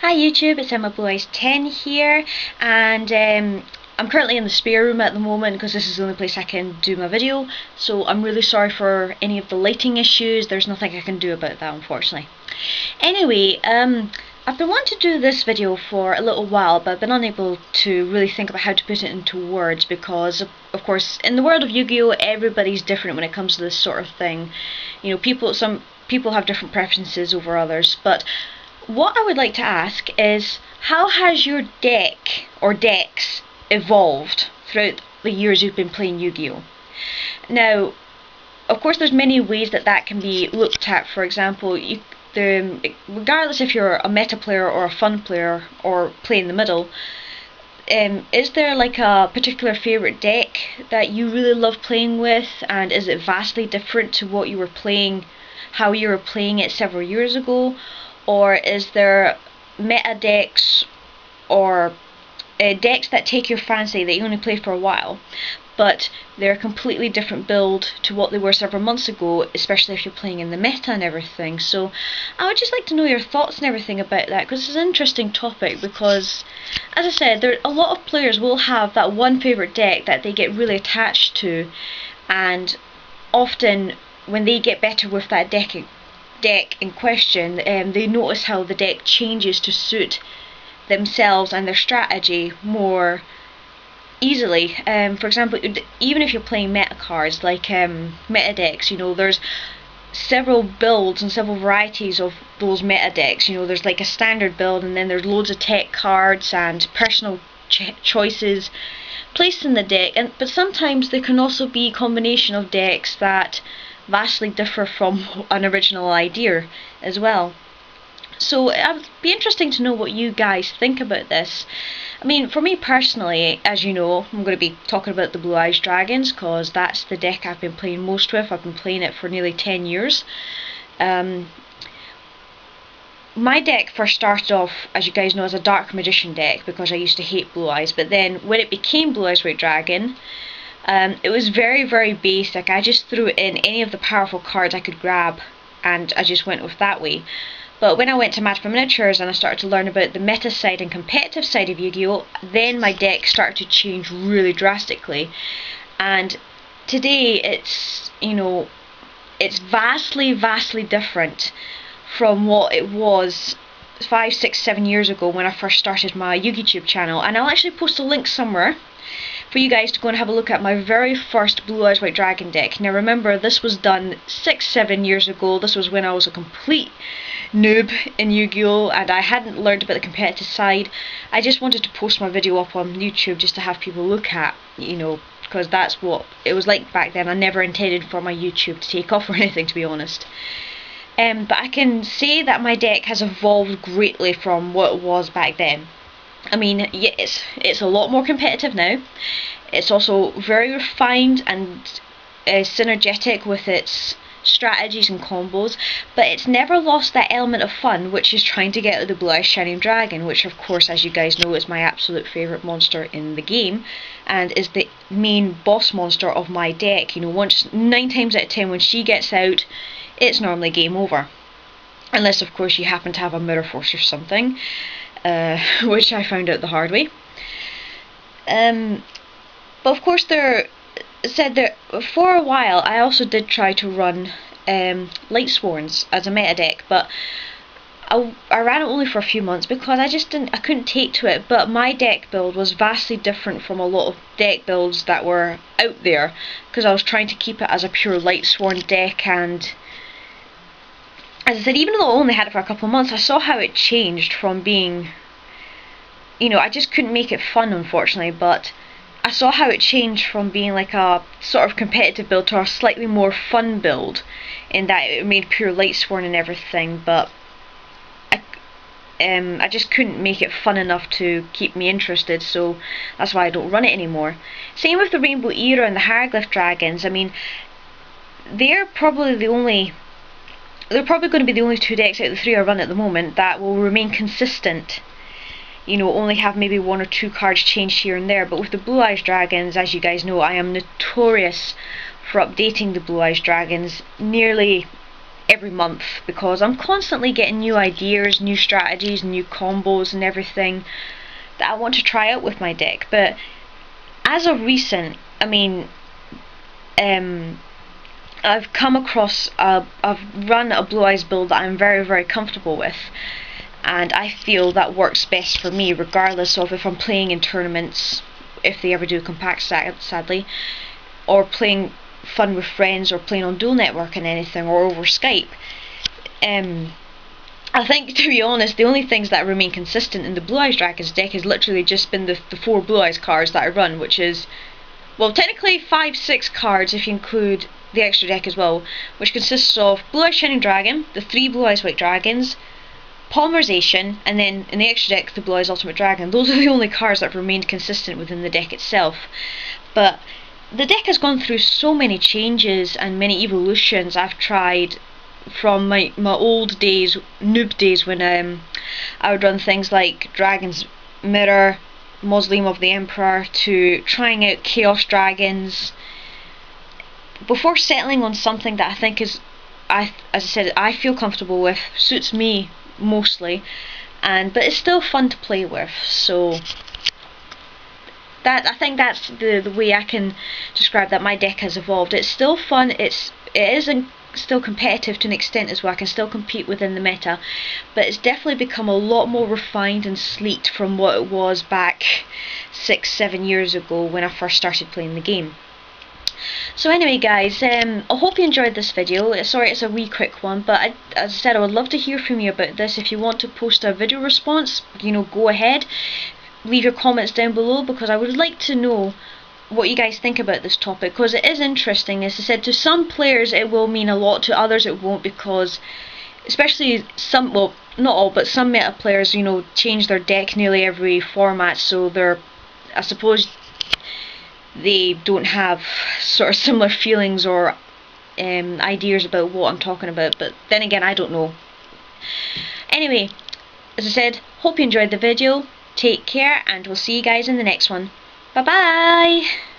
Hi YouTube, it's Emma Blue Eyes 10 here, and I'm currently in the spare room at the moment because this is the only place I can do my video, so I'm really sorry for any of the lighting issues. There's nothing I can do about that, unfortunately. Anyway, I've been wanting to do this video for a little while, but I've been unable to really think about how to put it into words because, of course, in the world of Yu-Gi-Oh, everybody's different when it comes to this sort of thing. You know, some people have different preferences over others, but what I would like to ask is, how has your deck or decks evolved throughout the years you've been playing Yu-Gi-Oh? Now, of course, there's many ways that can be looked at. For example, regardless if you're a meta player or a fun player or play in the middle, is there like a particular favourite deck that you really love playing with, and is it vastly different to what you were playing, how you were playing it several years ago? Or is there meta decks or decks that take your fancy that you only play for a while, but they're a completely different build to what they were several months ago, especially if you're playing in the meta and everything? So I would just like to know your thoughts and everything about that, because it's an interesting topic. Because, as I said, a lot of players will have that one favourite deck that they get really attached to, and often when they get better with that deck in question, they notice how the deck changes to suit themselves and their strategy more easily. For example, even if you're playing meta cards like meta decks, you know, there's several builds and several varieties of those meta decks. You know, there's like a standard build, and then there's loads of tech cards and personal choices placed in the deck, but sometimes there can also be a combination of decks that vastly differ from an original idea as well. So it would be interesting to know what you guys think about this. I mean, for me personally, as you know, I'm going to be talking about the Blue Eyes Dragons because that's the deck I've been playing most with. I've been playing it for nearly 10 years. My deck first started off, as you guys know, as a Dark Magician deck because I used to hate Blue Eyes, but then when it became Blue Eyes White Dragon, it was very, very basic. I just threw in any of the powerful cards I could grab, and I just went with that way. But when I went to Match for Miniatures and I started to learn about the meta side and competitive side of Yu-Gi-Oh, then my deck started to change really drastically. And today it's, you know, it's vastly, vastly different from what it was 5, 6, 7 years ago when I first started my Yugioh channel. And I'll actually post a link somewhere for you guys to go and have a look at my very first Blue Eyes White Dragon deck. Now remember, this was done 6, 7 years ago. This was when I was a complete noob in Yu-Gi-Oh, and I hadn't learned about the competitive side. I just wanted to post my video up on YouTube just to have people look at, you know, because that's what it was like back then. I never intended for my YouTube to take off or anything, to be honest. But I can say that my deck has evolved greatly from what it was back then. I mean, yes, it's a lot more competitive now. It's also very refined and synergetic with its strategies and combos, but it's never lost that element of fun, which is trying to get to the Blue Eyes Shining Dragon, which of course, as you guys know, is my absolute favourite monster in the game, and is the main boss monster of my deck. You know, 9 times out of 10 when she gets out, it's normally game over. Unless, of course, you happen to have a Mirror Force or something. Which I found out the hard way. But of course, for a while I also did try to run Light Sworns as a meta deck, but I ran it only for a few months because I couldn't take to it. But my deck build was vastly different from a lot of deck builds that were out there, because I was trying to keep it as a pure Light Sworn deck. And as I said, even though I only had it for a couple of months, I saw how it changed from being, you know, I just couldn't make it fun, unfortunately, but I saw how it changed from being like a sort of competitive build to a slightly more fun build, in that it made pure Light Sworn and everything, but I just couldn't make it fun enough to keep me interested, so that's why I don't run it anymore. Same with the Rainbow Era and the Hieroglyph Dragons. I mean, they're probably going to be the only 2 decks out of the 3 I run at the moment that will remain consistent. You know, only have maybe 1 or 2 cards changed here and there. But with the Blue Eyes Dragons, as you guys know, I am notorious for updating the Blue Eyes Dragons nearly every month, because I'm constantly getting new ideas, new strategies, new combos and everything that I want to try out with my deck. But as of recent, I mean, I've come across, I've run a Blue Eyes build that I'm very, very comfortable with, and I feel that works best for me, regardless of if I'm playing in tournaments, if they ever do come back, sadly, or playing fun with friends, or playing on dual network and anything, or over Skype. I think, to be honest, the only things that remain consistent in the Blue Eyes Dragons deck has literally just been the 4 Blue Eyes cards that I run, which is, well, technically 5-6 cards if you include the extra deck as well, which consists of Blue Eyes Shining Dragon, the 3 Blue Eyes White Dragons, Polymerization, and then in the extra deck the Blue Eyes Ultimate Dragon. Those are the only cards that have remained consistent within the deck itself. But the deck has gone through so many changes and many evolutions. I've tried from my old days, noob days, when I would run things like Dragon's Mirror, Mausoleum of the Emperor, to trying out Chaos Dragons, before settling on something that I think is, as I said, I feel comfortable with, suits me mostly, but it's still fun to play with. So that, I think that's the way I can describe that my deck has evolved. It's still fun, it is still competitive to an extent as well. I can still compete within the meta, but it's definitely become a lot more refined and sleeked from what it was back 6-7 years ago when I first started playing the game. So anyway guys, I hope you enjoyed this video. Sorry it's a wee quick one, but as I said, I would love to hear from you about this. If you want to post a video response, go ahead. Leave your comments down below, because I would like to know what you guys think about this topic, because it is interesting. As I said, to some players it will mean a lot, to others it won't, because especially some, well, not all, but some meta players, change their deck nearly every format, so I suppose they don't have sort of similar feelings or ideas about what I'm talking about. But then again, I don't know. Anyway, as I said, hope you enjoyed the video. Take care, and we'll see you guys in the next one. Bye bye!